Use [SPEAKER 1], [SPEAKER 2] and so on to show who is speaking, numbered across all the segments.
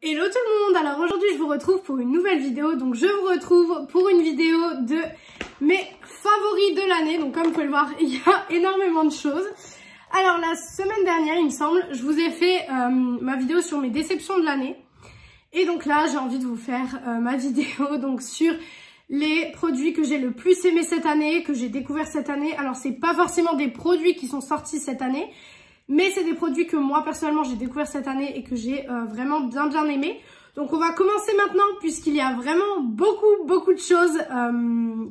[SPEAKER 1] Hello tout le monde, alors aujourd'hui je vous retrouve pour une nouvelle vidéo, donc je vous retrouve pour une vidéo de mes favoris de l'année, donc comme vous pouvez le voir il y a énormément de choses. Alors la semaine dernière il me semble, je vous ai fait ma vidéo sur mes déceptions de l'année, et donc là j'ai envie de vous faire ma vidéo donc sur les produits que j'ai le plus aimé cette année, que j'ai découvert cette année. Alors c'est pas forcément des produits qui sont sortis cette année, mais c'est des produits que moi personnellement j'ai découvert cette année et que j'ai vraiment bien aimé. Donc on va commencer maintenant puisqu'il y a vraiment beaucoup de choses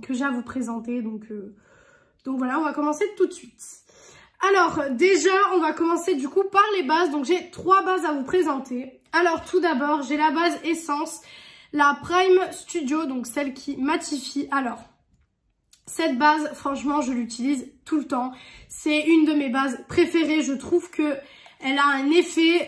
[SPEAKER 1] que j'ai à vous présenter. Donc voilà, on va commencer tout de suite. Alors déjà on va commencer du coup par les bases. Donc j'ai 3 bases à vous présenter. Alors tout d'abord j'ai la base Essence, la Prime Studio, donc celle qui matifie. Alors cette base, franchement, je l'utilise tout le temps. C'est une de mes bases préférées. Je trouve que elle a un effet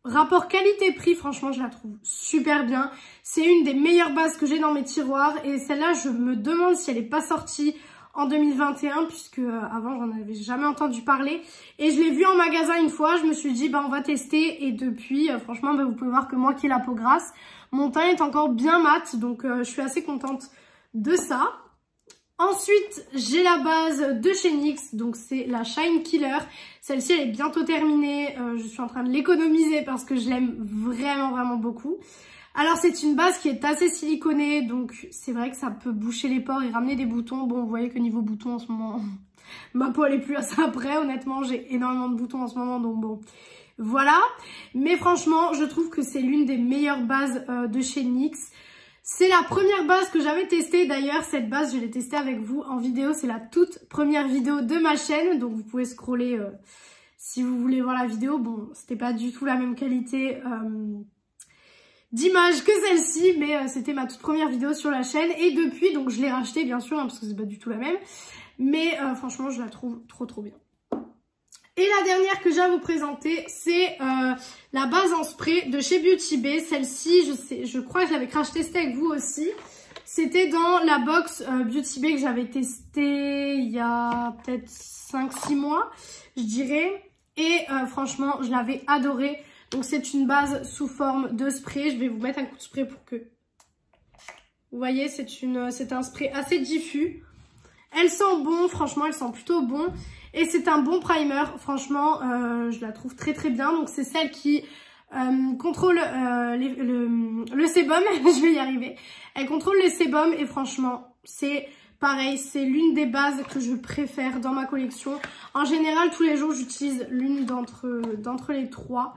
[SPEAKER 1] rapport qualité-prix. Franchement, je la trouve super bien. C'est une des meilleures bases que j'ai dans mes tiroirs. Et celle-là, je me demande si elle n'est pas sortie en 2021, puisque avant, j'en avais jamais entendu parler. Et je l'ai vue en magasin une fois. Je me suis dit, bah, on va tester. Et depuis, franchement, bah, vous pouvez voir que moi qui ai la peau grasse, mon teint est encore bien mat. Donc, je suis assez contente de ça. Ensuite, j'ai la base de chez NYX, donc c'est la Shine Killer. Celle-ci, elle est bientôt terminée. Je suis en train de l'économiser parce que je l'aime vraiment beaucoup. Alors, c'est une base qui est assez siliconée, donc c'est vrai que ça peut boucher les pores et ramener des boutons. Bon, vous voyez que niveau boutons, en ce moment, ma peau, elle est plus à ça près. Honnêtement, j'ai énormément de boutons en ce moment, donc bon, voilà. Mais franchement, je trouve que c'est l'une des meilleures bases de chez NYX. C'est la première base que j'avais testée. D'ailleurs, cette base, je l'ai testée avec vous en vidéo. C'est la toute première vidéo de ma chaîne. Donc, vous pouvez scroller si vous voulez voir la vidéo. Bon, c'était pas du tout la même qualité d'image que celle-ci. Mais c'était ma toute première vidéo sur la chaîne. Et depuis, donc, je l'ai rachetée, bien sûr, hein, parce que c'est pas du tout la même. Mais franchement, je la trouve trop bien. Et la dernière que j'ai à vous présenter, c'est la base en spray de chez Beauty Bay. Celle-ci, je crois que je l'avais crash testée avec vous aussi. C'était dans la box Beauty Bay que j'avais testée il y a peut-être 5-6 mois, je dirais. Et franchement, je l'avais adorée. Donc c'est une base sous forme de spray. Je vais vous mettre un coup de spray pour que... Vous voyez, c'est un spray assez diffus. Elle sent bon, franchement, elle sent plutôt bon. Et c'est un bon primer, franchement, je la trouve très bien. Donc c'est celle qui contrôle le sébum, je vais y arriver. Elle contrôle les sébums et franchement, c'est pareil, c'est l'une des bases que je préfère dans ma collection. En général, tous les jours, j'utilise l'une d'entre les 3.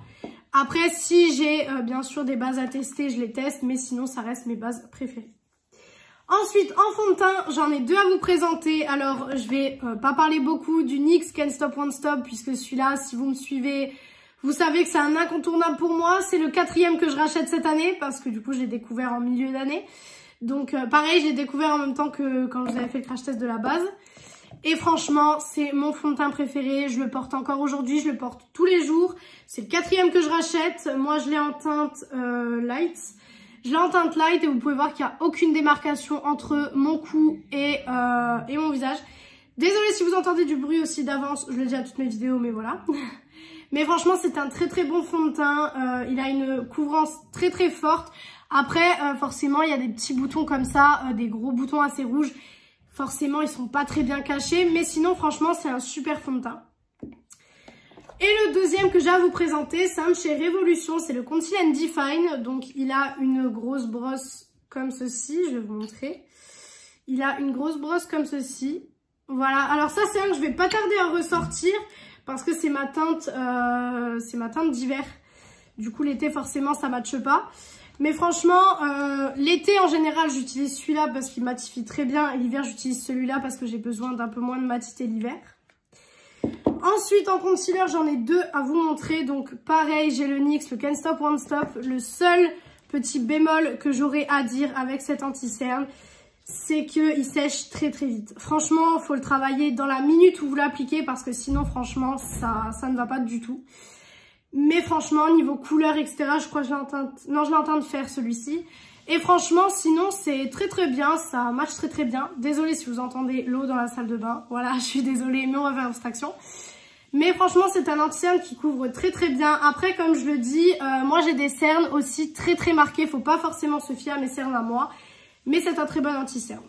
[SPEAKER 1] Après, si j'ai bien sûr des bases à tester, je les teste, mais sinon, ça reste mes bases préférées. Ensuite, en fond de teint, j'en ai 2 à vous présenter. Alors, je vais pas parler beaucoup du NYX Can't Stop Won't Stop, puisque celui-là, si vous me suivez, vous savez que c'est un incontournable pour moi. C'est le 4e que je rachète cette année, parce que du coup, je l'ai découvert en milieu d'année. Donc, pareil, je l'ai découvert en même temps que quand je vous avais fait le crash test de la base. Et franchement, c'est mon fond de teint préféré. Je le porte encore aujourd'hui, je le porte tous les jours. C'est le 4e que je rachète. Moi, je l'ai en teinte light. Je l'ai en teinte light et vous pouvez voir qu'il n'y a aucune démarcation entre mon cou et mon visage. Désolée si vous entendez du bruit aussi d'avance, je le dis à toutes mes vidéos, mais voilà. Mais franchement, c'est un très bon fond de teint. Il a une couvrance très forte. Après, forcément, il y a des petits boutons comme ça, des gros boutons assez rouges. Forcément, ils sont pas très bien cachés. Mais sinon, franchement, c'est un super fond de teint. Et le deuxième que j'ai à vous présenter, c'est un de chez Révolution, c'est le Conceal and Define. Donc il a une grosse brosse comme ceci, je vais vous montrer. Il a une grosse brosse comme ceci. Voilà, alors ça c'est un que je vais pas tarder à ressortir parce que c'est ma teinte d'hiver. Du coup l'été forcément ça matche pas. Mais franchement, l'été en général j'utilise celui-là parce qu'il matifie très bien. Et l'hiver j'utilise celui-là parce que j'ai besoin d'un peu moins de matité l'hiver. Ensuite, en concealer, j'en ai 2 à vous montrer. Donc, pareil, j'ai le NYX, le Can't Stop Won't Stop. Le seul petit bémol que j'aurais à dire avec cet anti-cerne, c'est qu'il sèche très vite. Franchement, il faut le travailler dans la minute où vous l'appliquez parce que sinon, franchement, ça ne va pas du tout. Mais franchement, niveau couleur, etc., je crois que je l'ai en teinte... Non, je l'ai en teinte de fer, celui-ci. Et franchement, sinon, c'est très bien. Ça match très bien. Désolée si vous entendez l'eau dans la salle de bain. Voilà, je suis désolée, mais on va faire abstraction. Mais franchement, c'est un anti-cerne qui couvre très très bien. Après, comme je le dis, moi j'ai des cernes aussi très très marquées. Faut pas forcément se fier à mes cernes à moi. Mais c'est un très bon anti-cerne.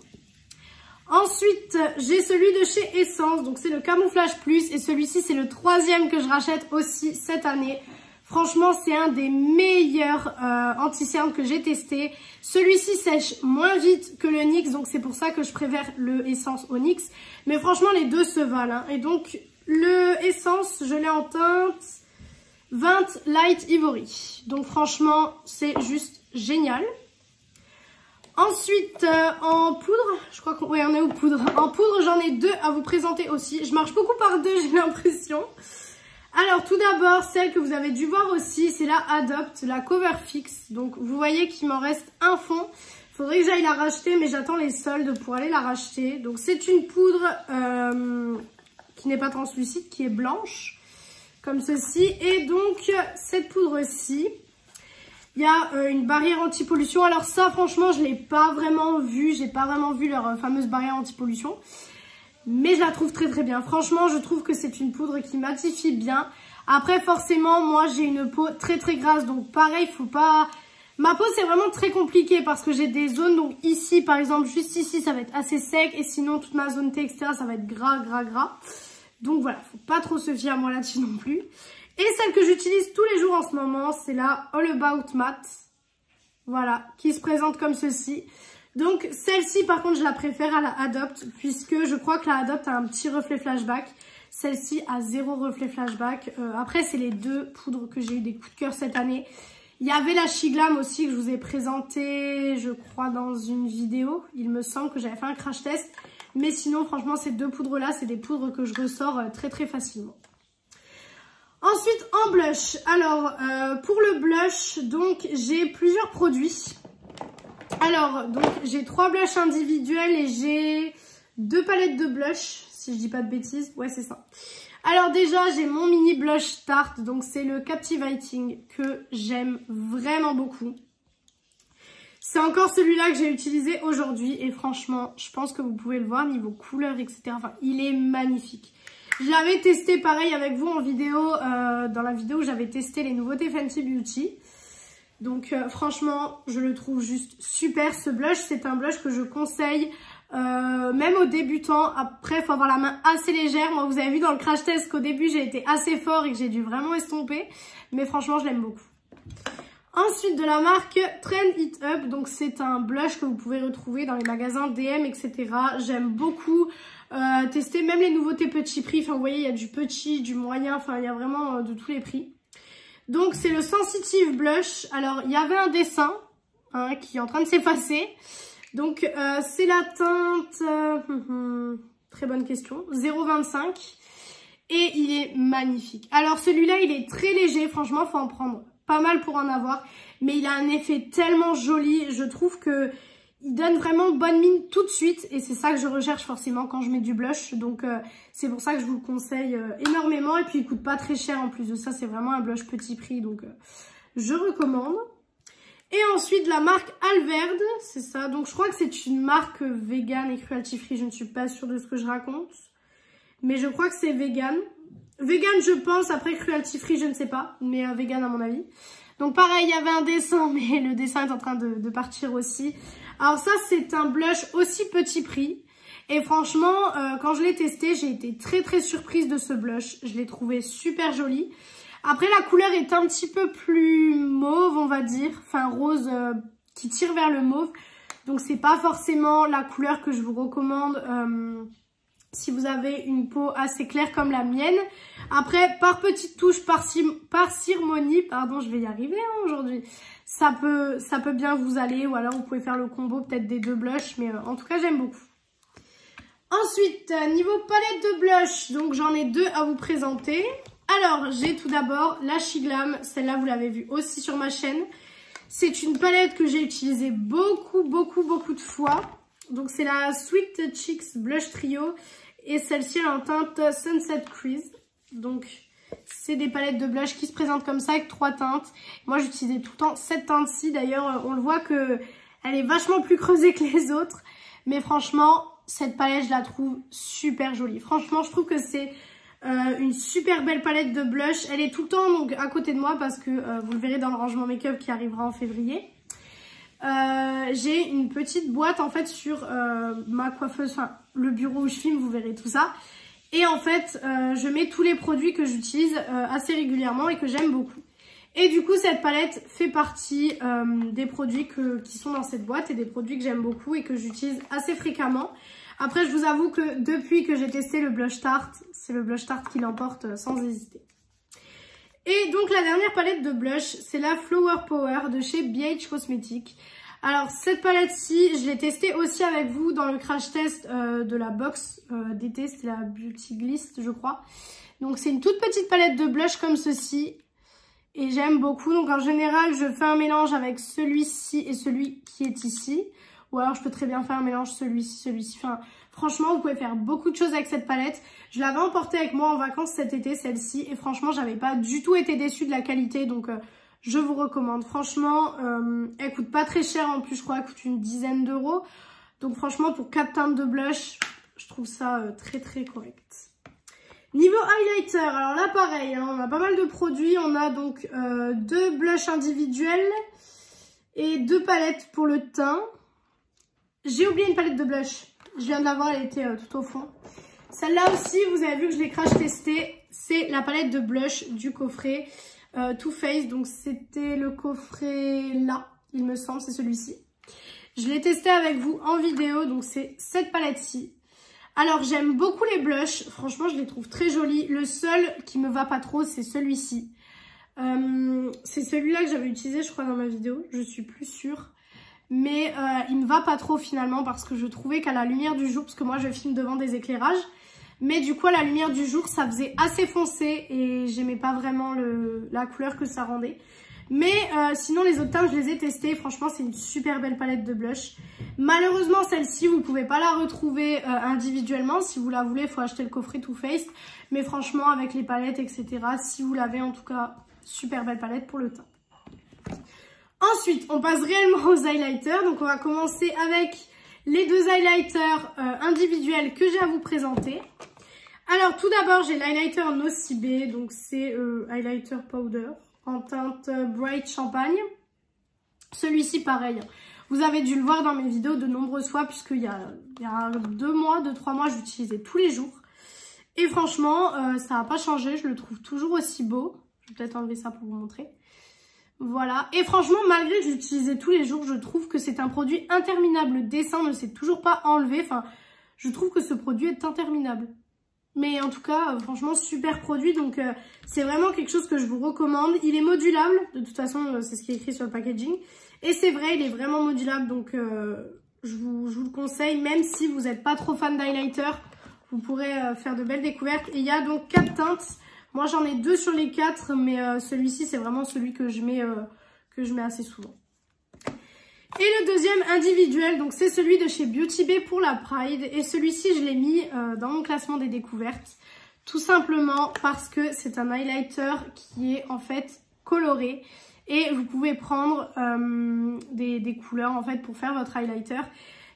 [SPEAKER 1] Ensuite, j'ai celui de chez Essence. Donc c'est le Camouflage Plus. Et celui-ci, c'est le 3e que je rachète aussi cette année. Franchement, c'est un des meilleurs anti-cernes que j'ai testé. Celui-ci sèche moins vite que le NYX. Donc c'est pour ça que je préfère le Essence au NYX. Mais franchement, les deux se valent. Hein. Et donc... le Essence, je l'ai en teinte 20 Light Ivory. Donc franchement, c'est juste génial. Ensuite, en poudre, je crois qu'on est où poudre. En poudre, j'en ai 2 à vous présenter aussi. Je marche beaucoup par 2, j'ai l'impression. Alors, tout d'abord, celle que vous avez dû voir aussi, c'est la Adopt, la Cover Fix. Donc, vous voyez qu'il m'en reste un fond. Il faudrait que j'aille la racheter, mais j'attends les soldes pour aller la racheter. Donc, c'est une poudre... qui n'est pas translucide, qui est blanche, comme ceci. Et donc, cette poudre-ci, il y a une barrière anti-pollution. Alors ça, franchement, je ne l'ai pas vraiment vu. J'ai pas vraiment vu leur fameuse barrière anti-pollution. Mais je la trouve très très bien. Franchement, je trouve que c'est une poudre qui matifie bien. Après, forcément, moi, j'ai une peau très très grasse. Donc pareil, faut pas... Ma peau, c'est vraiment très compliqué parce que j'ai des zones. Donc ici, par exemple, juste ici, ça va être assez sec. Et sinon, toute ma zone T, etc., ça va être gras, gras, gras. Donc voilà, faut pas trop se fier à moi là-dessus non plus. Et celle que j'utilise tous les jours en ce moment, c'est la All About Matte. Voilà, qui se présente comme ceci. Donc celle-ci, par contre, je la préfère à la Adopt, puisque je crois que la Adopt a un petit reflet flashback. Celle-ci a 0 reflet flashback. Après, c'est les 2 poudres que j'ai eu des coups de cœur cette année. Il y avait la Shiglam aussi que je vous ai présenté, je crois, dans une vidéo. Il me semble que j'avais fait un crash test. Mais sinon, franchement, ces 2 poudres-là, c'est des poudres que je ressors très très facilement. Ensuite, en blush. Alors, pour le blush, donc, j'ai plusieurs produits. Alors, donc, j'ai 3 blushs individuels et j'ai 2 palettes de blush, si je dis pas de bêtises. Ouais, c'est ça. Alors déjà, j'ai mon mini blush Tarte, donc c'est le Captivating que j'aime vraiment beaucoup. C'est encore celui-là que j'ai utilisé aujourd'hui et franchement, je pense que vous pouvez le voir niveau couleur, etc. Enfin, il est magnifique. Je l'avais testé pareil avec vous en vidéo, dans la vidéo où j'avais testé les nouveautés Fenty Beauty. Donc franchement, je le trouve juste super. Ce blush, c'est un blush que je conseille même aux débutants. Après, il faut avoir la main assez légère. Moi, vous avez vu dans le crash test qu'au début, j'ai été assez fort et que j'ai dû vraiment estomper. Mais franchement, je l'aime beaucoup. Ensuite, de la marque Trend It Up. Donc, c'est un blush que vous pouvez retrouver dans les magasins DM, etc. J'aime beaucoup tester même les nouveautés petit prix. Enfin, vous voyez, il y a du petit, du moyen. Enfin, il y a vraiment de tous les prix. Donc, c'est le Sensitive Blush. Alors, il y avait un dessin qui est en train de s'effacer. Donc, c'est la teinte... très bonne question. 0,25. Et il est magnifique. Alors, celui-là, il est très léger. Franchement, il faut en prendre pas mal pour en avoir. Mais il a un effet tellement joli. Je trouve que il donne vraiment bonne mine tout de suite. Et c'est ça que je recherche forcément quand je mets du blush. Donc, c'est pour ça que je vous le conseille énormément. Et puis, il coûte pas très cher en plus de ça. C'est vraiment un blush petit prix. Donc, je recommande. Et ensuite, la marque Alverde. C'est ça. Donc, je crois que c'est une marque vegan et cruelty free. Je ne suis pas sûre de ce que je raconte. Mais je crois que c'est vegan. Vegan, je pense. Après, cruelty free, je ne sais pas. Mais vegan, à mon avis. Donc, pareil, il y avait un dessin. Mais le dessin est en train de partir aussi. Alors, ça, c'est un blush aussi petit prix. Et franchement, quand je l'ai testé, j'ai été très, très surprise de ce blush. Je l'ai trouvé super joli. Après, la couleur est un petit peu plus mauve, on va dire. Enfin, rose qui tire vers le mauve. Donc, c'est pas forcément la couleur que je vous recommande si vous avez une peau assez claire comme la mienne. Après, par petites touches, par cérémonie, pardon, je vais y arriver aujourd'hui. Ça peut bien vous aller. Ou alors, vous pouvez faire le combo peut-être des 2 blushs. Mais en tout cas, j'aime beaucoup. Ensuite, niveau palette de blush, donc j'en ai 2 à vous présenter. Alors, j'ai tout d'abord la Shiglam. Celle-là, vous l'avez vue aussi sur ma chaîne. C'est une palette que j'ai utilisée beaucoup de fois. Donc, c'est la Sweet Cheeks Blush Trio. Et celle-ci, elle est en teinte Sunset Crease. Donc, c'est des palettes de blush qui se présentent comme ça avec 3 teintes. Moi, j'utilisais tout le temps cette teinte-ci. D'ailleurs, on le voit que elle est vachement plus creusée que les autres. Mais franchement, cette palette, je la trouve super jolie. Franchement, je trouve que c'est Une super belle palette de blush. Elle est tout le temps donc à côté de moi parce que vous le verrez dans le rangement make-up qui arrivera en février. J'ai une petite boîte en fait sur ma coiffeuse, enfin le bureau où je filme, vous verrez tout ça. Et en fait, je mets tous les produits que j'utilise assez régulièrement et que j'aime beaucoup. Et du coup, cette palette fait partie des produits qui sont dans cette boîte et des produits que j'aime beaucoup et que j'utilise assez fréquemment. Après, je vous avoue que depuis que j'ai testé le Blush Tarte, c'est le Blush Tarte qui l'emporte sans hésiter. Et donc, la dernière palette de blush, c'est la Flower Power de chez BH Cosmetics. Alors, cette palette-ci, je l'ai testée aussi avec vous dans le crash test de la box d'été. C'était la Beauty Gliss, je crois. Donc, c'est une toute petite palette de blush comme ceci. Et j'aime beaucoup. Donc, en général, je fais un mélange avec celui-ci et celui qui est ici. Ou alors, je peux très bien faire un mélange celui-ci. Enfin, franchement, vous pouvez faire beaucoup de choses avec cette palette. Je l'avais emportée avec moi en vacances cet été, celle-ci. Et franchement, j'avais pas du tout été déçue de la qualité. Donc, je vous recommande. Franchement, elle coûte pas très cher en plus. Je crois qu'elle coûte une dizaine d'euros. Donc, franchement, pour 4 teintes de blush, je trouve ça très très correct. Niveau highlighter, alors là, pareil, hein, on a pas mal de produits. On a donc 2 blushs individuels et 2 palettes pour le teint. J'ai oublié une palette de blush. Je viens de la voir, elle était tout au fond. Celle-là aussi, vous avez vu que je l'ai crash testée. C'est la palette de blush du coffret Too Faced. Donc, c'était le coffret là, il me semble, c'est celui-ci. Je l'ai testé avec vous en vidéo, donc c'est cette palette-ci. Alors, j'aime beaucoup les blushs. Franchement, je les trouve très jolis. Le seul qui me va pas trop, c'est celui-ci. C'est celui-là que j'avais utilisé, je crois, dans ma vidéo. Je suis plus sûre. Mais il me va pas trop finalement parce que je trouvais qu'à la lumière du jour, parce que moi je filme devant des éclairages, mais du coup à la lumière du jour ça faisait assez foncé et j'aimais pas vraiment la couleur que ça rendait. Mais sinon les autres teintes je les ai testés, franchement c'est une super belle palette de blush. Malheureusement celle-ci vous pouvez pas la retrouver individuellement, si vous la voulez il faut acheter le coffret Too Faced. Mais franchement avec les palettes etc, si vous l'avez en tout cas, super belle palette pour le teint. Ensuite, on passe réellement aux highlighters. Donc, on va commencer avec les 2 highlighters individuels que j'ai à vous présenter. Alors, tout d'abord, j'ai l'highlighter Nocibé. Donc, c'est highlighter powder en teinte Bright Champagne. Celui-ci, pareil. Vous avez dû le voir dans mes vidéos de nombreuses fois puisqu'il y a 2-3 mois, je l'utilisais tous les jours. Et franchement, ça n'a pas changé. Je le trouve toujours aussi beau. Je vais peut-être enlever ça pour vous montrer. Voilà, et franchement, malgré que je l'utilisais tous les jours, je trouve que c'est un produit interminable. Le dessin ne s'est toujours pas enlevé. Enfin, je trouve que ce produit est interminable. Mais en tout cas, franchement, super produit. Donc, c'est vraiment quelque chose que je vous recommande. Il est modulable. De toute façon, c'est ce qui est écrit sur le packaging. Et c'est vrai, il est vraiment modulable. Donc, je vous le conseille. Même si vous n'êtes pas trop fan d'highlighter, vous pourrez faire de belles découvertes. Et il y a donc 4 teintes. Moi, j'en ai 2 sur les 4, mais celui-ci, c'est vraiment celui que je mets assez souvent. Et le deuxième individuel, donc c'est celui de chez Beauty Bay pour la Pride. Et celui-ci, je l'ai mis dans mon classement des découvertes. Tout simplement parce que c'est un highlighter qui est en fait coloré. Et vous pouvez prendre des couleurs en fait pour faire votre highlighter.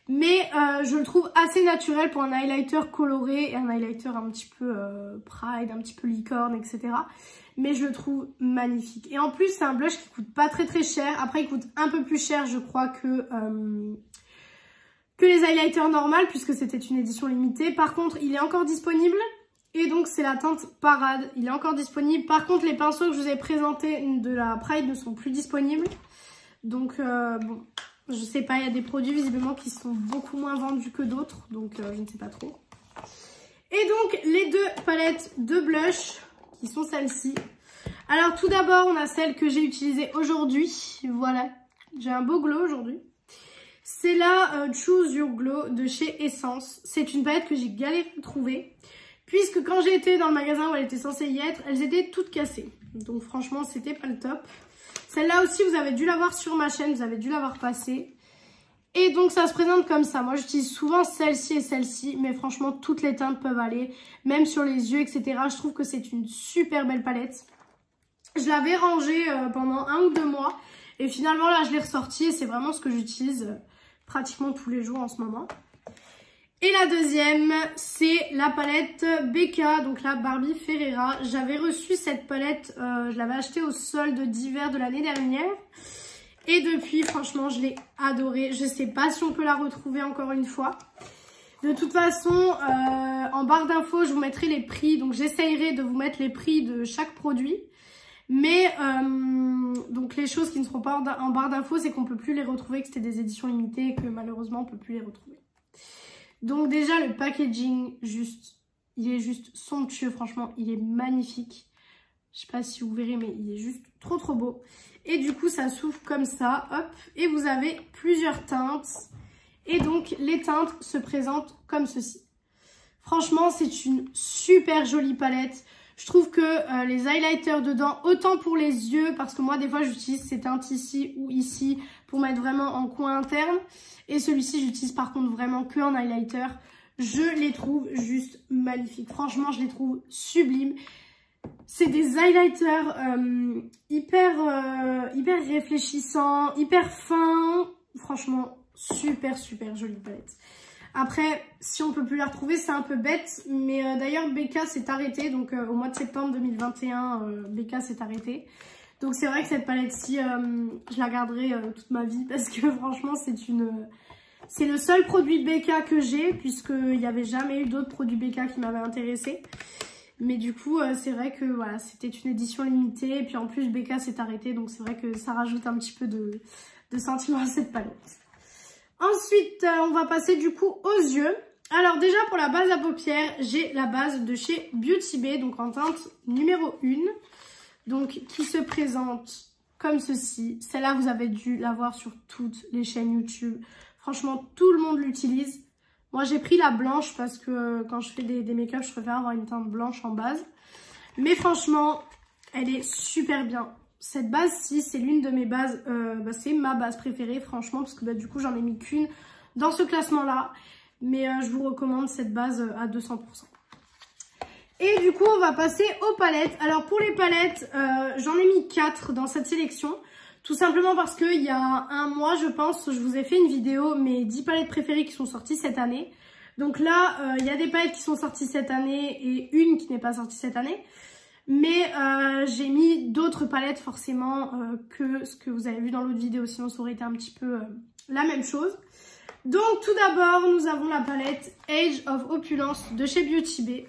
[SPEAKER 1] Mais je le trouve assez naturel pour un highlighter coloré et un highlighter un petit peu Pride, un petit peu licorne, etc. Mais je le trouve magnifique. Et en plus, c'est un blush qui coûte pas très très cher. Après, il coûte un peu plus cher, je crois, que les highlighters normales, puisque c'était une édition limitée. Par contre, il est encore disponible. Et donc, c'est la teinte Parade. Il est encore disponible. Par contre, les pinceaux que je vous ai présentés de la Pride ne sont plus disponibles. Donc, bon... Je sais pas, il y a des produits visiblement qui sont beaucoup moins vendus que d'autres, donc je ne sais pas trop. Et donc, les 2 palettes de blush, qui sont celles-ci. Alors, tout d'abord, on a celle que j'ai utilisée aujourd'hui. Voilà, j'ai un beau glow aujourd'hui. C'est la Choose Your Glow de chez Essence. C'est une palette que j'ai galéré à trouver, puisque quand j'ai été dans le magasin où elle était censée y être, elles étaient toutes cassées. Donc, franchement, c'était pas le top. Celle-là aussi, vous avez dû la voir sur ma chaîne, vous avez dû la voir passer. Et donc, ça se présente comme ça. Moi, j'utilise souvent celle-ci et celle-ci, mais franchement, toutes les teintes peuvent aller, même sur les yeux, etc. Je trouve que c'est une super belle palette. Je l'avais rangée pendant 1 ou 2 mois, et finalement, là, je l'ai ressortie, et c'est vraiment ce que j'utilise pratiquement tous les jours en ce moment. Et la deuxième, c'est la palette BK, donc la Barbie Ferreira. J'avais reçu cette palette, je l'avais achetée au solde d'hiver de l'année dernière. Et depuis, franchement, je l'ai adorée. Je sais pas si on peut la retrouver encore une fois. De toute façon, en barre d'infos, je vous mettrai les prix. Donc, j'essayerai de vous mettre les prix de chaque produit. Mais, donc les choses qui ne seront pas en barre d'infos, c'est qu'on peut plus les retrouver, que c'était des éditions limitées et que malheureusement, on peut plus les retrouver. Donc déjà, le packaging, il est juste somptueux. Franchement, il est magnifique. Je sais pas si vous verrez, mais il est juste trop trop beau. Et du coup, ça s'ouvre comme ça, hop. Et vous avez plusieurs teintes. Et donc, les teintes se présentent comme ceci. Franchement, c'est une super jolie palette. Je trouve que les highlighters dedans, autant pour les yeux, parce que moi, des fois, j'utilise ces teintes ici ou ici pour mettre vraiment en coin interne. Et celui-ci, j'utilise par contre vraiment que en highlighter. Je les trouve juste magnifiques. Franchement, je les trouve sublimes. C'est des highlighters hyper réfléchissants, hyper fins. Franchement, super jolie palette. Après, si on peut plus la retrouver, c'est un peu bête. Mais d'ailleurs, BK s'est arrêté. Donc au mois de septembre 2021, BK s'est arrêté. Donc c'est vrai que cette palette-ci, je la garderai toute ma vie. Parce que franchement, c'est le seul produit BK que j'ai. Puisqu'il n'y avait jamais eu d'autres produits BK qui m'avaient intéressée. Mais du coup, c'est vrai que voilà, c'était une édition limitée. Et puis en plus, BK s'est arrêté. Donc c'est vrai que ça rajoute un petit peu de sentiment à cette palette. Ensuite, on va passer du coup aux yeux. Alors déjà, pour la base à paupières, j'ai la base de chez Beauty Bay. Donc en teinte numéro 1. Donc qui se présente comme ceci. Celle-là, vous avez dû la voir sur toutes les chaînes YouTube. Franchement, tout le monde l'utilise. Moi, j'ai pris la blanche parce que quand je fais des make-up, je préfère avoir une teinte blanche en base. Mais franchement, elle est super bien. Cette base-ci, c'est l'une de mes bases, c'est ma base préférée, franchement, parce que du coup, j'en ai mis qu'une dans ce classement-là. Mais je vous recommande cette base à 200%. Et du coup, on va passer aux palettes. Alors, pour les palettes, j'en ai mis 4 dans cette sélection. Tout simplement parce qu'il y a un mois, je pense, je vous ai fait une vidéo, mes 10 palettes préférées qui sont sorties cette année. Donc là, il y a des palettes qui sont sorties cette année et une qui n'est pas sortie cette année. Mais j'ai mis d'autres palettes forcément que ce que vous avez vu dans l'autre vidéo, sinon ça aurait été un petit peu la même chose. Donc tout d'abord, nous avons la palette Age of Opulence de chez Beauty Bay.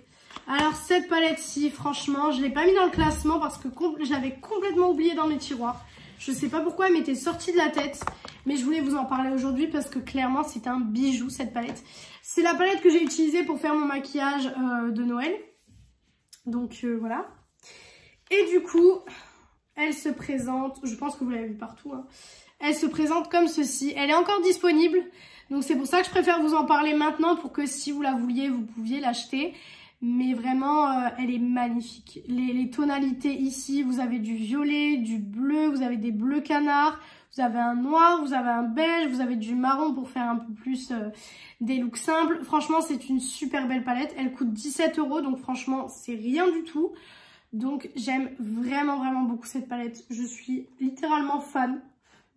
[SPEAKER 1] Alors cette palette-ci, franchement, je ne l'ai pas mis dans le classement parce que je l'avais complètement oubliée dans mes tiroirs. Je sais pas pourquoi elle m'était sortie de la tête, mais je voulais vous en parler aujourd'hui parce que clairement c'est un bijou cette palette. C'est la palette que j'ai utilisée pour faire mon maquillage de Noël. Donc voilà. Et du coup, elle se présente, je pense que vous l'avez vu partout, hein. Elle se présente comme ceci. Elle est encore disponible, donc c'est pour ça que je préfère vous en parler maintenant pour que si vous la vouliez, vous pouviez l'acheter. Mais vraiment, elle est magnifique. Les tonalités ici, vous avez du violet, du bleu, vous avez des bleus canards, vous avez un noir, vous avez un beige, vous avez du marron pour faire un peu plus des looks simples. Franchement, c'est une super belle palette. Elle coûte 17 €, donc franchement, c'est rien du tout. Donc, j'aime vraiment beaucoup cette palette. Je suis littéralement fan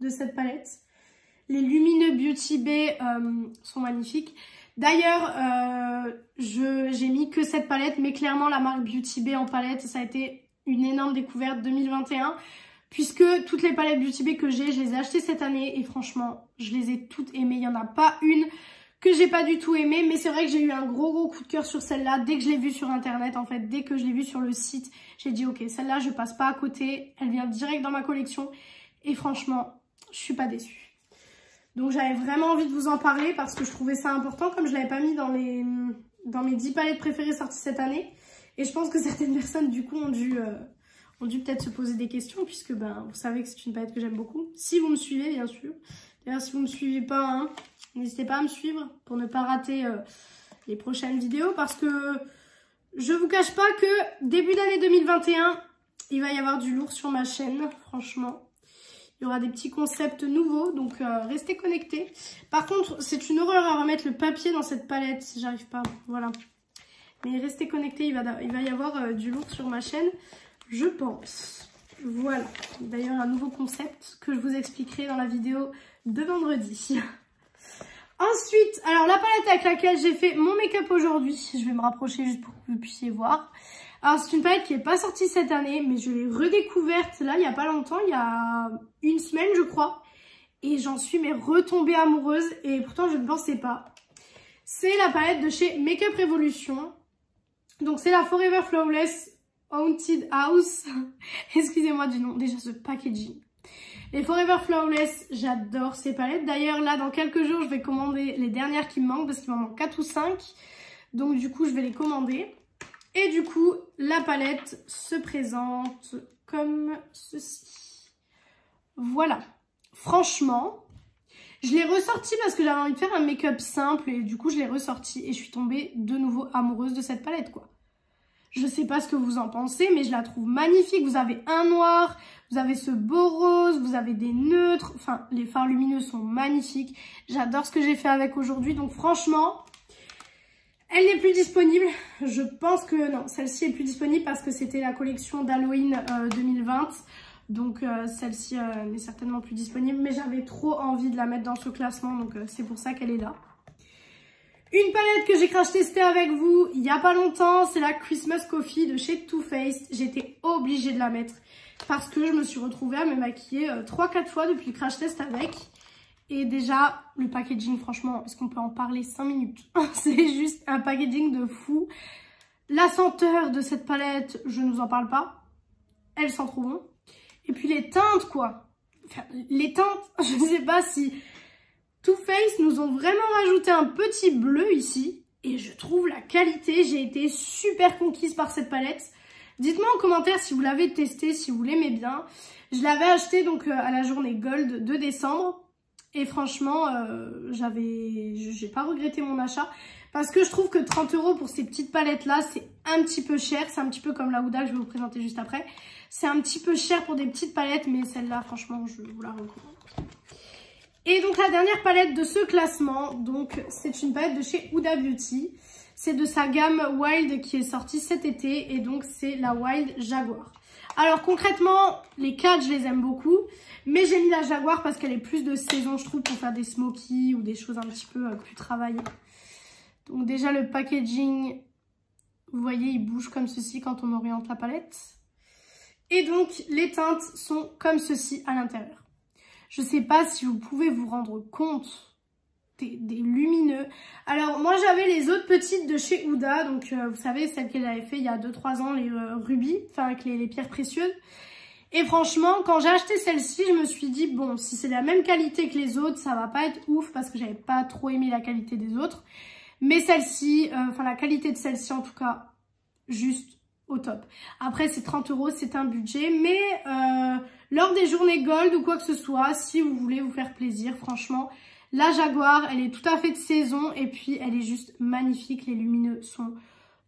[SPEAKER 1] de cette palette. Les lumineux Beauty Bay sont magnifiques. D'ailleurs, j'ai mis que cette palette, mais clairement la marque Beauty Bay en palette, ça a été une énorme découverte 2021. Puisque toutes les palettes Beauty Bay que j'ai, je les ai achetées cette année et franchement, je les ai toutes aimées. Il n'y en a pas une que j'ai pas du tout aimée, mais c'est vrai que j'ai eu un gros coup de cœur sur celle-là. Dès que je l'ai vue sur internet, en fait, dès que je l'ai vue sur le site, j'ai dit ok, celle-là je passe pas à côté, elle vient direct dans ma collection et franchement, je suis pas déçue. Donc j'avais vraiment envie de vous en parler parce que je trouvais ça important, comme je l'avais pas mis dans mes 10 palettes préférées sorties cette année. Et je pense que certaines personnes du coup ont dû peut-être se poser des questions puisque vous savez que c'est une palette que j'aime beaucoup. Si vous me suivez bien sûr. D'ailleurs si vous me suivez pas, hein, n'hésitez pas à me suivre pour ne pas rater les prochaines vidéos parce que je vous cache pas que début d'année 2021, il va y avoir du lourd sur ma chaîne, franchement. Il y aura des petits concepts nouveaux, donc restez connectés. Par contre, c'est une horreur à remettre le papier dans cette palette, si j'arrive pas, voilà. Mais restez connectés, il va y avoir du lourd sur ma chaîne, je pense. Voilà, d'ailleurs un nouveau concept que je vous expliquerai dans la vidéo de vendredi. Ensuite, alors la palette avec laquelle j'ai fait mon make-up aujourd'hui, je vais me rapprocher juste pour que vous puissiez voir. Alors c'est une palette qui n'est pas sortie cette année, mais je l'ai redécouverte là il n'y a pas longtemps, il y a une semaine je crois. Et j'en suis mais retombée amoureuse et pourtant je ne pensais pas. C'est la palette de chez Makeup Revolution. Donc c'est la Forever Flawless Haunted House. Excusez-moi du nom, déjà ce packaging. Les Forever Flawless, j'adore ces palettes. D'ailleurs, là, dans quelques jours, je vais commander les dernières qui me manquent parce qu'il m'en manque 4 ou 5. Donc, du coup, je vais les commander. Et du coup, la palette se présente comme ceci. Voilà. Franchement, je l'ai ressortie parce que j'avais envie de faire un make-up simple. Et du coup, je l'ai ressortie et je suis tombée de nouveau amoureuse de cette palette, quoi. Je sais pas ce que vous en pensez, mais je la trouve magnifique. Vous avez un noir, vous avez ce beau rose, vous avez des neutres. Enfin, les fards lumineux sont magnifiques. J'adore ce que j'ai fait avec aujourd'hui. Donc franchement, elle n'est plus disponible. Je pense que non, celle-ci est plus disponible parce que c'était la collection d'Halloween 2020. Donc celle-ci n'est certainement plus disponible. Mais j'avais trop envie de la mettre dans ce classement. Donc c'est pour ça qu'elle est là. Une palette que j'ai crash testée avec vous il n'y a pas longtemps, c'est la Christmas Coffee de chez Too Faced. J'étais obligée de la mettre parce que je me suis retrouvée à me maquiller 3-4 fois depuis le crash test avec. Et déjà, le packaging, franchement, est-ce qu'on peut en parler 5 minutes? C'est juste un packaging de fou. La senteur de cette palette, je ne vous en parle pas. Elle sent trop bon. Et puis les teintes, quoi. Enfin, les teintes, je ne sais pas si... Too Faced nous ont vraiment rajouté un petit bleu ici. Et je trouve la qualité, j'ai été super conquise par cette palette. Dites-moi en commentaire si vous l'avez testé, si vous l'aimez bien. Je l'avais acheté donc à la journée Gold de décembre. Et franchement, j'ai pas regretté mon achat. Parce que je trouve que 30 € pour ces petites palettes-là, c'est un petit peu cher. C'est un petit peu comme la Huda que je vais vous présenter juste après. C'est un petit peu cher pour des petites palettes, mais celle-là, franchement, je vous la recommande. Et donc la dernière palette de ce classement, donc c'est une palette de chez Huda Beauty. C'est de sa gamme Wild qui est sortie cet été et donc c'est la Wild Jaguar. Alors concrètement, les 4 je les aime beaucoup, mais j'ai mis la Jaguar parce qu'elle est plus de saison je trouve pour faire des smokies ou des choses un petit peu plus travaillées. Donc déjà le packaging, vous voyez il bouge comme ceci quand on oriente la palette. Et donc les teintes sont comme ceci à l'intérieur. Je sais pas si vous pouvez vous rendre compte des lumineux. Alors moi j'avais les autres petites de chez Huda, donc vous savez celles qu'elle avait fait il y a 2-3 ans, les rubis, enfin avec les pierres précieuses. Et franchement quand j'ai acheté celle-ci je me suis dit bon si c'est la même qualité que les autres ça va pas être ouf parce que j'avais pas trop aimé la qualité des autres. Mais celle-ci, enfin la qualité de celle-ci en tout cas, juste au top. Après c'est 30 €, c'est un budget, mais lors des journées Gold ou quoi que ce soit, si vous voulez vous faire plaisir, franchement, la Jaguar, elle est tout à fait de saison et puis elle est juste magnifique. Les lumineux sont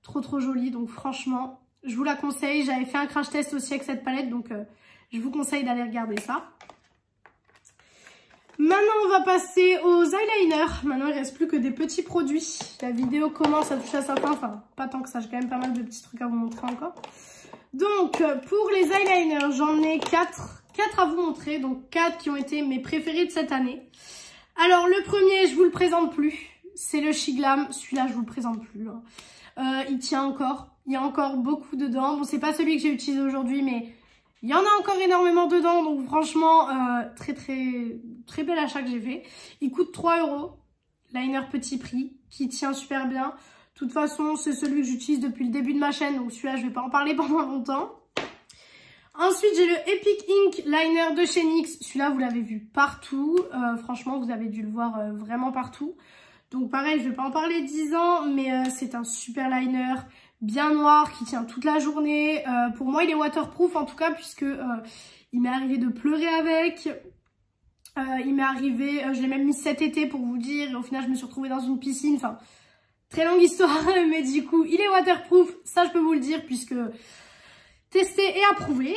[SPEAKER 1] trop jolis, donc franchement, je vous la conseille. J'avais fait un crash test aussi avec cette palette, donc je vous conseille d'aller regarder ça. Maintenant, on va passer aux eyeliners. Maintenant, il ne reste plus que des petits produits. La vidéo commence à toucher à sa fin. Enfin, pas tant que ça. J'ai quand même pas mal de petits trucs à vous montrer encore. Donc, pour les eyeliners, j'en ai 4 à vous montrer. Donc, 4 qui ont été mes préférés de cette année. Alors, le premier, je vous le présente plus. C'est le Shiglam. Celui-là, je vous le présente plus. Il tient encore. Il y a encore beaucoup dedans. Bon, c'est pas celui que j'ai utilisé aujourd'hui, mais... il y en a encore énormément dedans, donc franchement, très bel achat que j'ai fait. Il coûte 3 €, liner petit prix, qui tient super bien. De toute façon, c'est celui que j'utilise depuis le début de ma chaîne, donc celui-là, je vais pas en parler pendant longtemps. Ensuite, j'ai le Epic Ink Liner de chez NYX. Celui-là, vous l'avez vu partout. Franchement, vous avez dû le voir vraiment partout. Donc pareil, je vais pas en parler 10 ans, mais c'est un super liner. Bien noir, qui tient toute la journée. Pour moi, il est waterproof en tout cas, puisque il m'est arrivé de pleurer avec. Il m'est arrivé, je l'ai même mis cet été pour vous dire. Et au final, je me suis retrouvée dans une piscine. Enfin, très longue histoire, mais du coup, il est waterproof. Ça, je peux vous le dire, puisque testé et approuvé.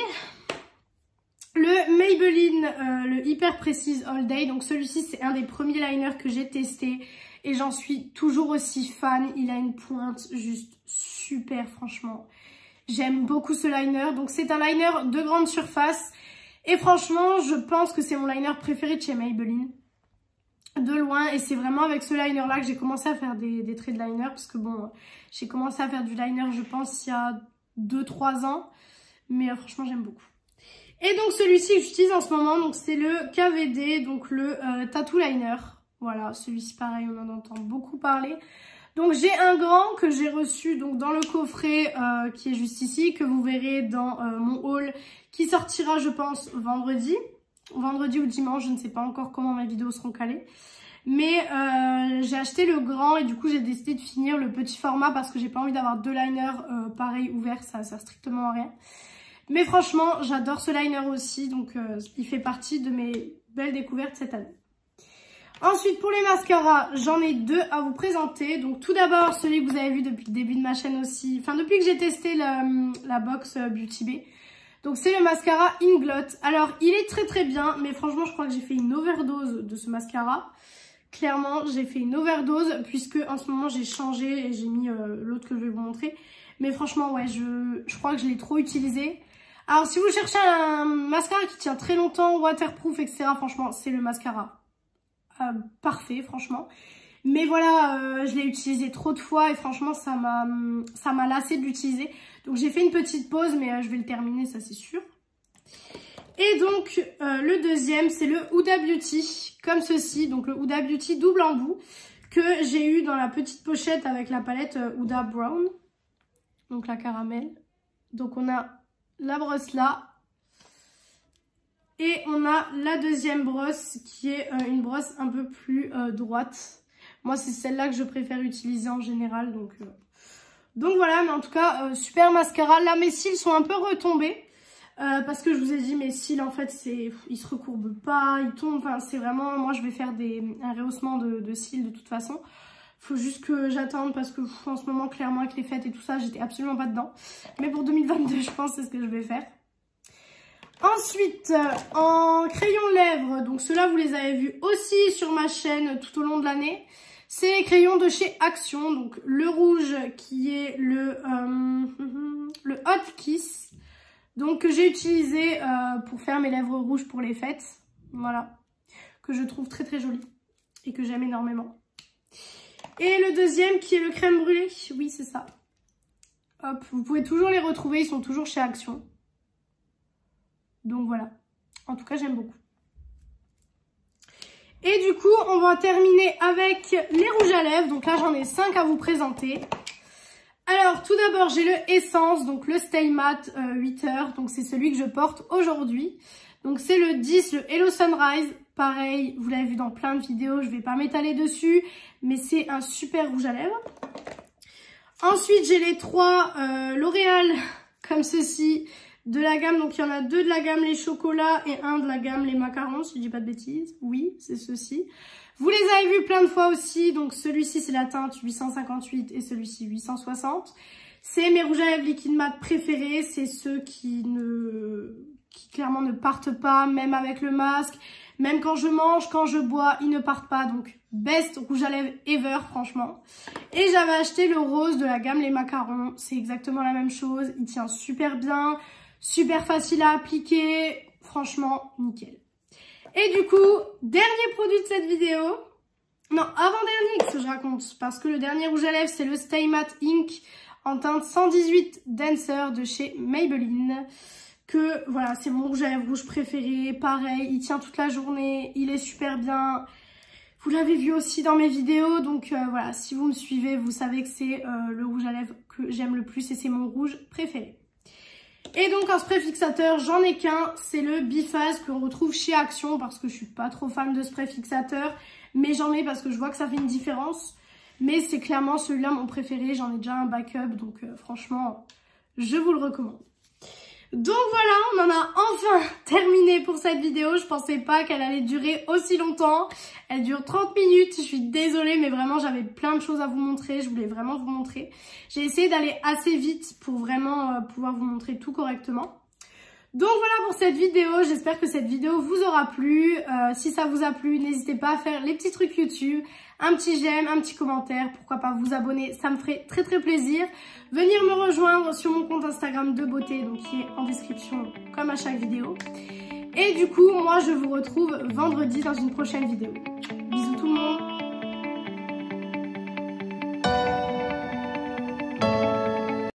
[SPEAKER 1] Le Maybelline, le Hyper Precise All Day. Donc celui-ci, c'est un des premiers liners que j'ai testé. Et j'en suis toujours aussi fan. Il a une pointe juste super, franchement. J'aime beaucoup ce liner. Donc c'est un liner de grande surface. Et franchement, je pense que c'est mon liner préféré de chez Maybelline. de loin. Et c'est vraiment avec ce liner là que j'ai commencé à faire des traits de liner, parce que bon, j'ai commencé à faire du liner je pense il y a 2-3 ans, mais franchement j'aime beaucoup. Et donc celui-ci que j'utilise en ce moment, donc c'est le KVD, donc le Tattoo Liner. Voilà, celui-ci pareil, on en entend beaucoup parler. Donc j'ai un grand que j'ai reçu donc dans le coffret qui est juste ici, que vous verrez dans mon haul qui sortira je pense vendredi ou dimanche, je ne sais pas encore comment mes vidéos seront calées. Mais j'ai acheté le grand et du coup j'ai décidé de finir le petit format parce que j'ai pas envie d'avoir 2 liners pareil ouverts, ça sert strictement à rien. Mais franchement j'adore ce liner aussi, donc il fait partie de mes belles découvertes cette année. Ensuite pour les mascaras, j'en ai 2 à vous présenter. Donc tout d'abord celui que vous avez vu depuis le début de ma chaîne aussi, enfin depuis que j'ai testé la box Beauty Bay. Donc c'est le mascara Inglot. Alors il est très bien, mais franchement je crois que j'ai fait une overdose de ce mascara. Clairement j'ai fait une overdose puisque en ce moment j'ai changé et j'ai mis l'autre que je vais vous montrer. Mais franchement ouais, je crois que je l'ai trop utilisé. Alors si vous cherchez un mascara qui tient très longtemps, waterproof, etc. franchement c'est le mascara parfait franchement. Mais voilà, je l'ai utilisé trop de fois et franchement ça m'a lassé de l'utiliser. Donc j'ai fait une petite pause, mais je vais le terminer, ça c'est sûr. Et donc le deuxième c'est le Huda Beauty, comme ceci. Donc le Huda Beauty double embout que j'ai eu dans la petite pochette avec la palette Huda Brown. Donc la caramel. Donc on a la brosse là. Et on a la deuxième brosse qui est une brosse un peu plus droite. Moi c'est celle-là que je préfère utiliser en général. Donc voilà, mais en tout cas super mascara. Là mes cils sont un peu retombés. Parce que je vous ai dit mes cils en fait ils se recourbent pas, ils tombent. Enfin c'est vraiment, moi je vais faire un rehaussement de cils de toute façon. Faut juste que j'attende parce que en ce moment clairement avec les fêtes et tout ça j'étais absolument pas dedans. Mais pour 2022 je pense c'est ce que je vais faire. Ensuite, en crayon lèvres, donc ceux-là vous les avez vus aussi sur ma chaîne tout au long de l'année. C'est les crayons de chez Action, donc le rouge qui est le Hot Kiss, donc que j'ai utilisé pour faire mes lèvres rouges pour les fêtes, voilà, que je trouve très joli et que j'aime énormément. Et le deuxième qui est le crème brûlée, oui c'est ça. Hop, vous pouvez toujours les retrouver, ils sont toujours chez Action. Donc voilà, en tout cas j'aime beaucoup. Et du coup on va terminer avec les rouges à lèvres. Donc là j'en ai 5 à vous présenter. Alors tout d'abord j'ai le Essence, donc le Stay Matte 8 heures. Donc c'est celui que je porte aujourd'hui. Donc c'est le 10, le Hello Sunrise. Pareil, vous l'avez vu dans plein de vidéos, je vais pas m'étaler dessus. Mais c'est un super rouge à lèvres. Ensuite j'ai les 3 L'Oréal comme ceci. De la gamme, donc il y en a 2 de la gamme les chocolats et 1 de la gamme les macarons, si je dis pas de bêtises. Oui, c'est ceci. Vous les avez vus plein de fois aussi, donc celui-ci c'est la teinte 858 et celui-ci 860. C'est mes rouges à lèvres liquide mat préférés, c'est ceux qui clairement ne partent pas, même avec le masque, même quand je mange, quand je bois, ils ne partent pas, donc best rouge à lèvres ever franchement. Et j'avais acheté le rose de la gamme les macarons, c'est exactement la même chose, il tient super bien. Super facile à appliquer, franchement nickel. Et du coup, dernier produit de cette vidéo. Non, avant-dernier, qu'est-ce que je raconte? Parce que le dernier rouge à lèvres, c'est le Stay Matte Ink en teinte 118 Dancer de chez Maybelline. Que voilà, c'est mon rouge à lèvres rouge préféré. Pareil, il tient toute la journée, il est super bien. Vous l'avez vu aussi dans mes vidéos, donc voilà, si vous me suivez, vous savez que c'est le rouge à lèvres que j'aime le plus et c'est mon rouge préféré. Et donc en spray fixateur, j'en ai qu'un, c'est le Biphase qu'on retrouve chez Action parce que je suis pas trop fan de spray fixateur, mais j'en ai parce que je vois que ça fait une différence. Mais c'est clairement celui-là mon préféré, j'en ai déjà un backup, donc franchement, je vous le recommande. Donc voilà, on en a enfin terminé pour cette vidéo. Je pensais pas qu'elle allait durer aussi longtemps. Elle dure 30 minutes, je suis désolée, mais vraiment j'avais plein de choses à vous montrer. Je voulais vraiment vous montrer. J'ai essayé d'aller assez vite pour vraiment pouvoir vous montrer tout correctement. Donc voilà pour cette vidéo, j'espère que cette vidéo vous aura plu. Si ça vous a plu, n'hésitez pas à faire les petits trucs YouTube, un petit j'aime, un petit commentaire, pourquoi pas vous abonner, ça me ferait très plaisir. Venir me rejoindre sur mon compte Instagram de beauté, donc qui est en description comme à chaque vidéo. Et du coup, moi je vous retrouve vendredi dans une prochaine vidéo. Bisous tout le monde. tout le monde.